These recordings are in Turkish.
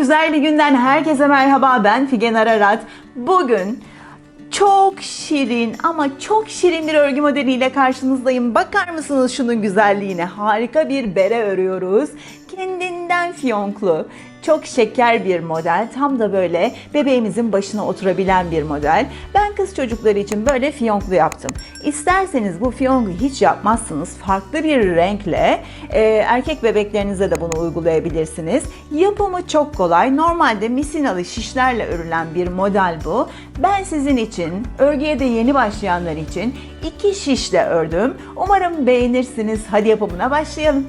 güzel bir günden herkese merhaba. Ben Figen Ararat. Bugün çok şirin ama çok şirin bir örgü modeliyle karşınızdayım. Bakar mısınız şunun güzelliğine? Harika bir bere örüyoruz. Kendinden fiyonklu. Çok şeker bir model. Tam da böyle bebeğimizin başına oturabilen bir model. Ben kız çocukları için böyle fiyonklu yaptım. İsterseniz bu fiyonku hiç yapmazsınız. Farklı bir renkle erkek bebeklerinize de bunu uygulayabilirsiniz. Yapımı çok kolay. Normalde misinalı şişlerle örülen bir model bu. Ben sizin için, örgüye de yeni başlayanlar için 2 şişle ördüm. Umarım beğenirsiniz. Hadi yapımına başlayalım.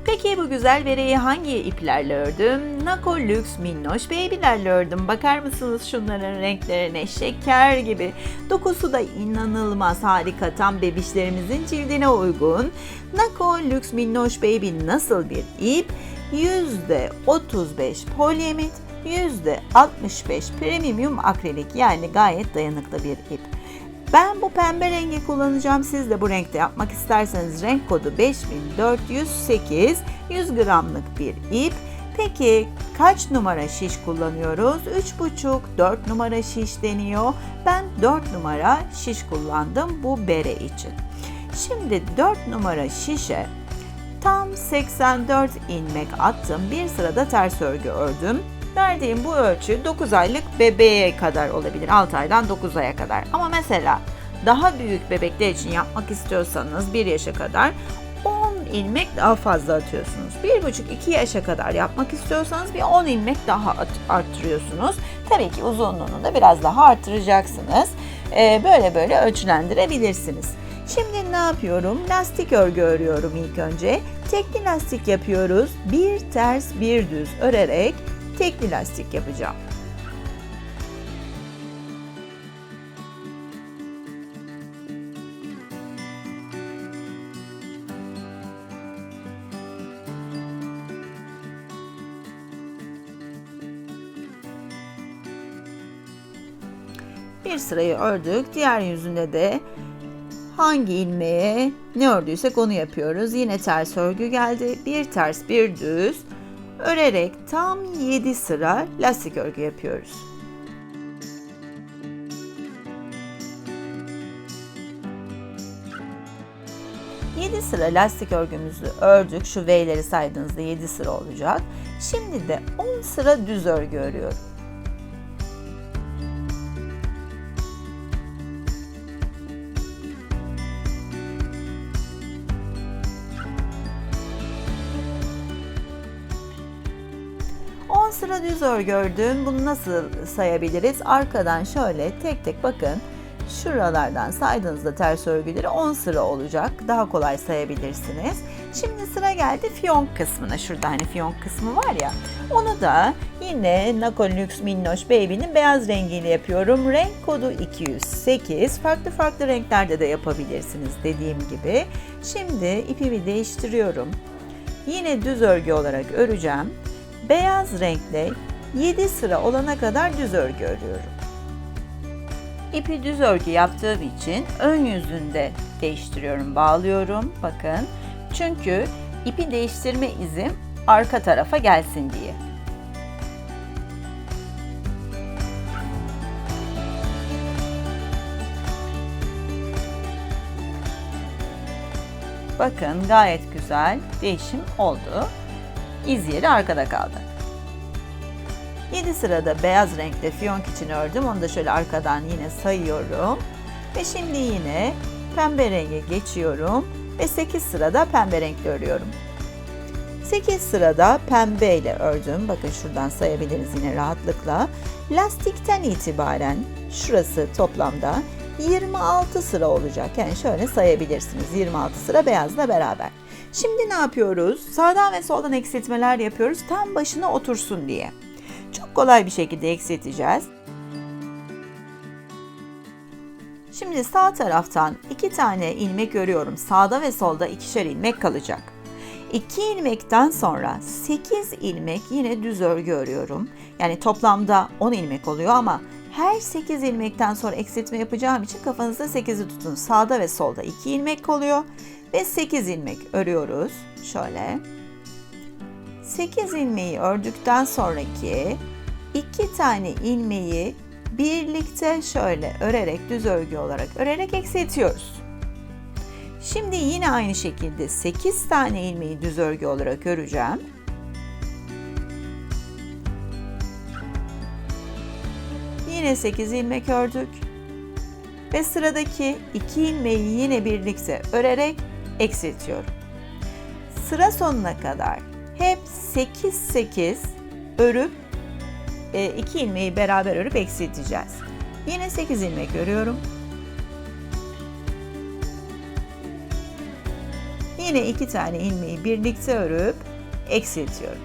Peki bu güzel bereyi hangi iplerle ördüm? Nako Lux Minnoş Baby'lerle ördüm. Bakar mısınız şunların renklerine? Şeker gibi. Dokusu da inanılmaz harika. Tam bebişlerimizin cildine uygun. Nako Lux Minnoş Baby nasıl bir ip? %35 polyamid, %65 premium akrilik, yani gayet dayanıklı bir ip. Ben bu pembe rengi kullanacağım. Siz de bu renkte yapmak isterseniz renk kodu 5408, 100 gramlık bir ip. Peki kaç numara şiş kullanıyoruz? 3,5-4 numara şiş deniyor. Ben 4 numara şiş kullandım bu bere için. Şimdi 4 numara şişe tam 84 ilmek attım. Bir sırada ters örgü ördüm. Verdiğim bu ölçü 9 aylık bebeğe kadar olabilir. 6 aydan 9 aya kadar. Ama mesela daha büyük bebekler için yapmak istiyorsanız 1 yaşa kadar 10 ilmek daha fazla atıyorsunuz. 1,5-2 yaşa kadar yapmak istiyorsanız bir 10 ilmek daha arttırıyorsunuz. Tabii ki uzunluğunu da biraz daha arttıracaksınız. Böyle ölçülendirebilirsiniz. Şimdi ne yapıyorum? Lastik örgü örüyorum ilk önce. Tekli lastik yapıyoruz. Bir ters bir düz örerek tekli lastik yapacağım. Bir sırayı ördük. Diğer yüzünde de hangi ilmeğe ne ördüysek onu yapıyoruz. Yine ters örgü geldi. Bir ters bir düz örerek tam 7 sıra lastik örgü yapıyoruz. Yedi sıra lastik örgümüzü ördük. Şu V'leri saydığınızda 7 sıra olacak. Şimdi de 10 sıra düz örgü örüyorum. Sıra düz örgü ördüm. Bunu nasıl sayabiliriz? Arkadan şöyle tek tek bakın. Şuralardan saydığınızda ters örgüleri 10 sıra olacak. Daha kolay sayabilirsiniz. Şimdi sıra geldi fiyonk kısmına. Şurada hani fiyonk kısmı var ya. Onu da yine Nako Lux Minnoş Baby'nin beyaz rengiyle yapıyorum. Renk kodu 208. Farklı renklerde de yapabilirsiniz dediğim gibi. Şimdi ipimi değiştiriyorum. Yine düz örgü olarak öreceğim. Beyaz renkle 7 sıra olana kadar düz örgü örüyorum. İpi düz örgü yaptığım için ön yüzünde değiştiriyorum, bağlıyorum. Bakın. Çünkü ipi değiştirme izim arka tarafa gelsin diye. Bakın gayet güzel değişim oldu. İz yeri arkada kaldı. 7 sırada beyaz renkte fiyonk için ördüm. Onu da şöyle arkadan yine sayıyorum. Ve şimdi yine pembe renge geçiyorum. Ve 8 sırada pembe renkle örüyorum. 8 sırada pembe ile ördüm. Bakın şuradan sayabiliriz yine rahatlıkla. Lastikten itibaren şurası toplamda 26 sıra olacak. Yani şöyle sayabilirsiniz. 26 sıra beyazla beraber. Şimdi ne yapıyoruz? Sağdan ve soldan eksiltmeler yapıyoruz. Tam başına otursun diye. Çok kolay bir şekilde eksilteceğiz. Şimdi sağ taraftan 2 tane ilmek örüyorum. Sağda ve solda 2'şer ilmek kalacak. 2 ilmekten sonra 8 ilmek yine düz örgü örüyorum. Yani toplamda 10 ilmek oluyor ama her 8 ilmekten sonra eksiltme yapacağım için kafanızda 8'i tutun. Sağda ve solda 2 ilmek oluyor ve 8 ilmek örüyoruz. Şöyle 8 ilmeği ördükten sonraki 2 tane ilmeği birlikte şöyle örerek, düz örgü olarak örerek eksiltiyoruz. Şimdi yine aynı şekilde 8 tane ilmeği düz örgü olarak öreceğim. Yine 8 ilmek ördük ve sıradaki 2 ilmeği yine birlikte örerek eksiltiyorum. Sıra sonuna kadar hep 8 örüp 2 ilmeği beraber örüp eksilteceğiz. Yine 8 ilmek örüyorum. Yine 2 tane ilmeği birlikte örüp eksiltiyorum.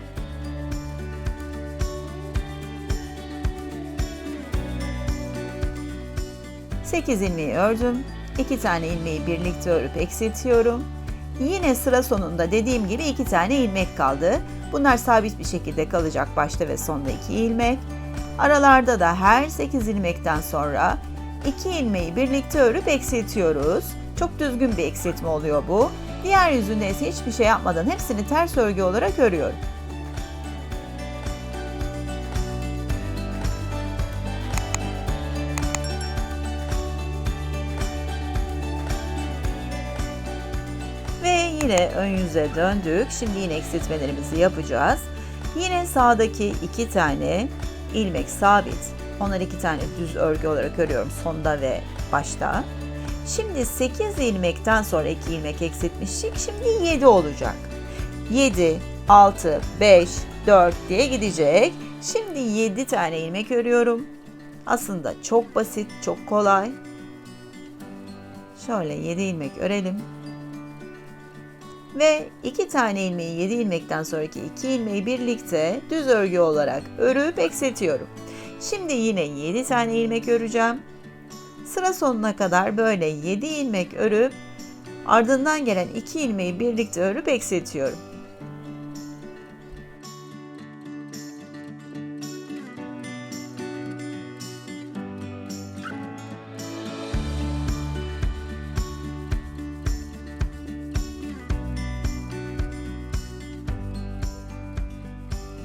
Sekiz ilmeği ördüm. 2 tane ilmeği birlikte örüp eksiltiyorum. Yine sıra sonunda dediğim gibi 2 tane ilmek kaldı. Bunlar sabit bir şekilde kalacak başta ve sonda 2 ilmek. Aralarda da her 8 ilmekten sonra 2 ilmeği birlikte örüp eksiltiyoruz. Çok düzgün bir eksiltme oluyor bu. Diğer yüzünde ise hiçbir şey yapmadan hepsini ters örgü olarak örüyorum. Ve yine ön yüze döndük. Şimdi yine eksiltmelerimizi yapacağız. Yine sağdaki 2 tane ilmek sabit. Onları 2 tane düz örgü olarak örüyorum sonda ve başta. Şimdi 8 ilmekten sonra 2 ilmek eksiltmiştik. Şimdi 7 olacak. 7, 6, 5, 4 diye gidecek. Şimdi 7 tane ilmek örüyorum. Aslında çok basit, çok kolay. Şöyle 7 ilmek örelim. Ve 2 tane ilmeği 7 ilmekten sonraki 2 ilmeği birlikte düz örgü olarak örüp eksiltiyorum. Şimdi yine 7 tane ilmek öreceğim. Sıra sonuna kadar böyle 7 ilmek örüp ardından gelen 2 ilmeği birlikte örüp eksiltiyorum.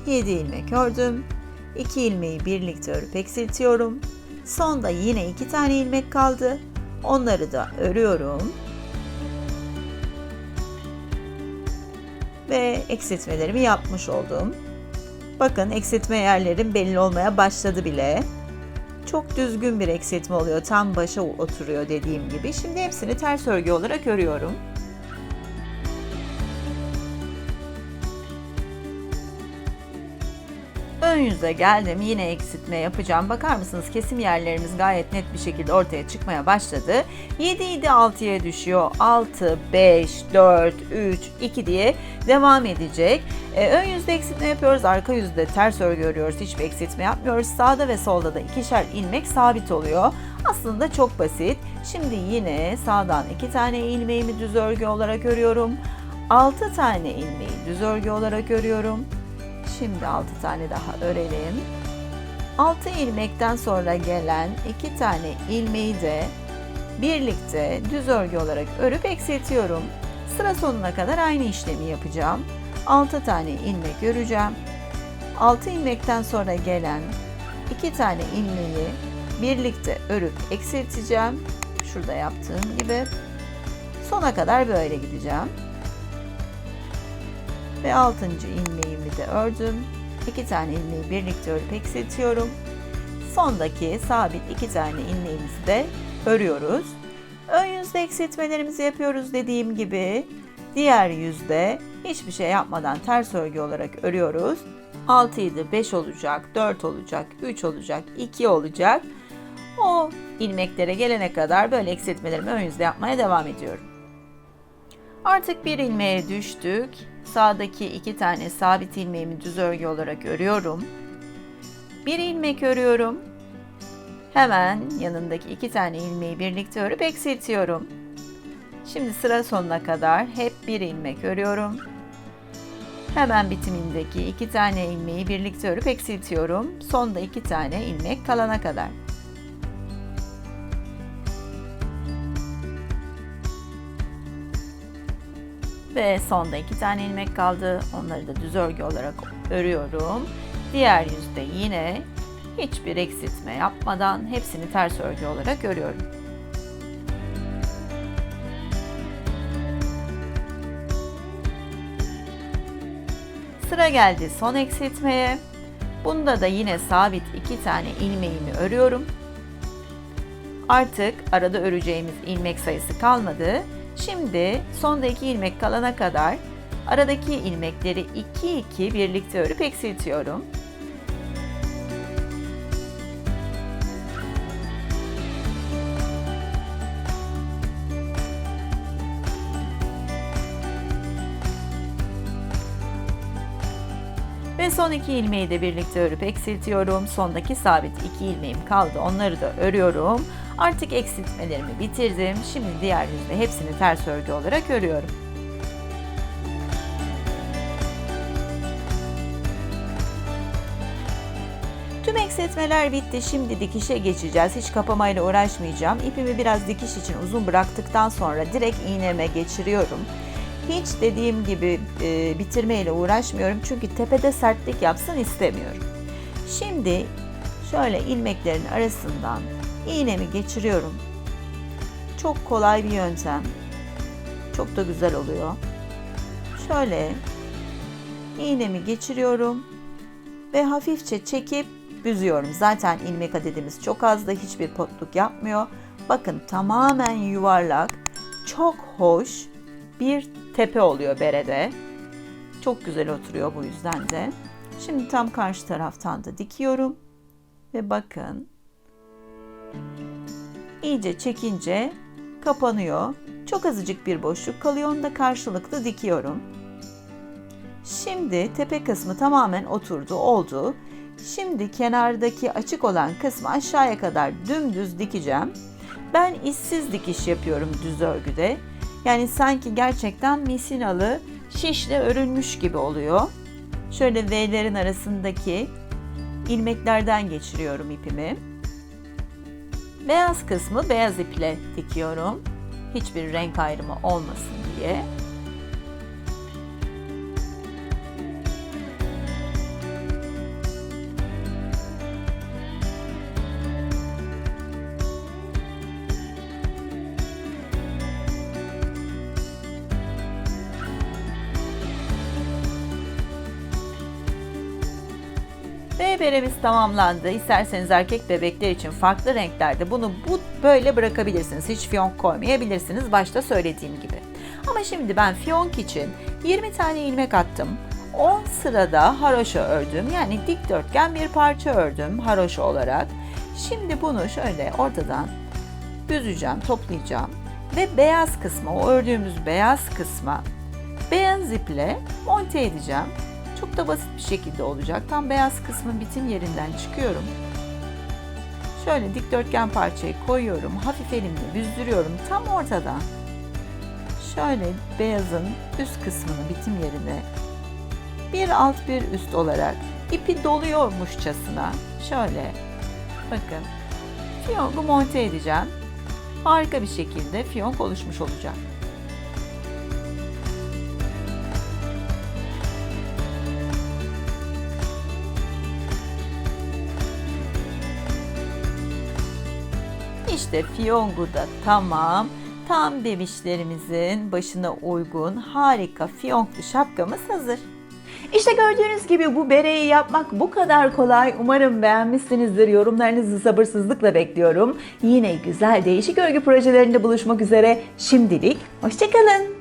Yedi ilmek ördüm. 2 ilmeği birlikte örüp eksiltiyorum. Sonda yine 2 tane ilmek kaldı. Onları da örüyorum. Ve eksiltmelerimi yapmış oldum. Bakın eksiltme yerlerim belli olmaya başladı bile. Çok düzgün bir eksiltme oluyor. Tam başa oturuyor dediğim gibi. Şimdi hepsini ters örgü olarak örüyorum. Ön yüze geldim. Yine eksiltme yapacağım. Bakar mısınız? Kesim yerlerimiz gayet net bir şekilde ortaya çıkmaya başladı. 7 idi 6'ya düşüyor. 6, 5, 4, 3, 2 diye devam edecek. Ön yüzde eksiltme yapıyoruz. Arka yüzde ters örgü örüyoruz. Hiçbir eksiltme yapmıyoruz. Sağda ve solda da 2'şer ilmek sabit oluyor. Aslında çok basit. Şimdi yine sağdan 2 tane ilmeğimi düz örgü olarak örüyorum. 6 tane ilmeği düz örgü olarak örüyorum. Şimdi 6 tane daha örelim. 6 ilmekten sonra gelen 2 tane ilmeği de birlikte düz örgü olarak örüp eksiltiyorum. Sıra sonuna kadar aynı işlemi yapacağım. 6 tane ilmek öreceğim. 6 ilmekten sonra gelen 2 tane ilmeği birlikte örüp eksilteceğim. Şurada yaptığım gibi. Sona kadar böyle gideceğim. Ve 6. ilmeğimi de ördüm. 2 tane ilmeği birlikte örüp eksiltiyorum. Sondaki sabit 2 tane ilmeğimizi de örüyoruz. Ön yüzde eksiltmelerimizi yapıyoruz dediğim gibi. Diğer yüzde hiçbir şey yapmadan ters örgü olarak örüyoruz. 6 idi 5 olacak, 4 olacak, 3 olacak, 2 olacak. O ilmeklere gelene kadar böyle eksiltmelerimi ön yüzde yapmaya devam ediyorum. Artık bir ilmeğe düştük. Sağdaki 2 tane sabit ilmeğimi düz örgü olarak örüyorum. Bir ilmek örüyorum. Hemen yanındaki 2 tane ilmeği birlikte örüp eksiltiyorum. Şimdi sıra sonuna kadar hep bir ilmek örüyorum. Hemen bitimindeki 2 tane ilmeği birlikte örüp eksiltiyorum. Sonda 2 tane ilmek kalana kadar. Ve sonda 2 tane ilmek kaldı. Onları da düz örgü olarak örüyorum. Diğer yüzde yine hiçbir eksiltme yapmadan hepsini ters örgü olarak örüyorum. Sıra geldi son eksiltmeye. Bunda da yine sabit 2 tane ilmeğimi örüyorum. Artık arada öreceğimiz ilmek sayısı kalmadı. Şimdi sonda 2 ilmek kalana kadar aradaki ilmekleri 2-2 birlikte örüp eksiltiyorum. Ve son 2 ilmeği de birlikte örüp eksiltiyorum. Sondaki sabit 2 ilmeğim kaldı. Onları da örüyorum. Artık eksiltmelerimi bitirdim. Şimdi diğer yüzde hepsini ters örgü olarak örüyorum. Tüm eksiltmeler bitti. Şimdi dikişe geçeceğiz. Hiç kapamayla uğraşmayacağım. İpimi biraz dikiş için uzun bıraktıktan sonra direkt iğneme geçiriyorum. Hiç dediğim gibi bitirmeyle uğraşmıyorum. Çünkü tepede sertlik yapsın istemiyorum. Şimdi şöyle ilmeklerin arasından iğnemi geçiriyorum. Çok kolay bir yöntem. Çok da güzel oluyor. Şöyle iğnemi geçiriyorum ve hafifçe çekip büzüyorum. Zaten ilmek adedimiz çok az da hiçbir potluk yapmıyor. Bakın tamamen yuvarlak, çok hoş bir tepe oluyor berede. Çok güzel oturuyor bu yüzden de. Şimdi tam karşı taraftan da dikiyorum. Ve bakın iyice çekince kapanıyor. Çok azıcık bir boşluk kalıyor. Onu da karşılıklı dikiyorum. Şimdi tepe kısmı tamamen oturdu, oldu. Şimdi kenardaki açık olan kısmı aşağıya kadar dümdüz dikeceğim. Ben işsiz dikiş yapıyorum düz örgüde. Yani sanki gerçekten misinalı şişle örülmüş gibi oluyor. Şöyle V'lerin arasındaki ilmeklerden geçiriyorum ipimi. Beyaz kısmı beyaz iple dikiyorum. Hiçbir renk ayrımı olmasın diye. Ve beremiz tamamlandı. İsterseniz erkek bebekler için farklı renklerde bunu böyle bırakabilirsiniz. Hiç fiyonk koymayabilirsiniz başta söylediğim gibi. Ama şimdi ben fiyonk için 20 tane ilmek attım. 10 sırada haroşa ördüm. Yani dikdörtgen bir parça ördüm haroşa olarak. Şimdi bunu şöyle ortadan büzeceğim, toplayacağım. Ve beyaz kısma, o ördüğümüz beyaz kısma beyaz iple monte edeceğim. Çok da basit bir şekilde olacak. Tam beyaz kısmın bitim yerinden çıkıyorum. Şöyle dikdörtgen parçayı koyuyorum. Hafif elimle büzdürüyorum. Tam ortadan. Şöyle beyazın üst kısmını bitim yerine bir alt bir üst olarak ipi doluyormuşçasına şöyle bakın fiyonku monte edeceğim. Harika bir şekilde fiyonk oluşmuş olacak. İşte fiyongu da tamam. Tam bebişlerimizin başına uygun harika fiyonklu şapkamız hazır. İşte gördüğünüz gibi bu bereyi yapmak bu kadar kolay. Umarım beğenmişsinizdir. Yorumlarınızı sabırsızlıkla bekliyorum. Yine güzel değişik örgü projelerinde buluşmak üzere. Şimdilik hoşça kalın.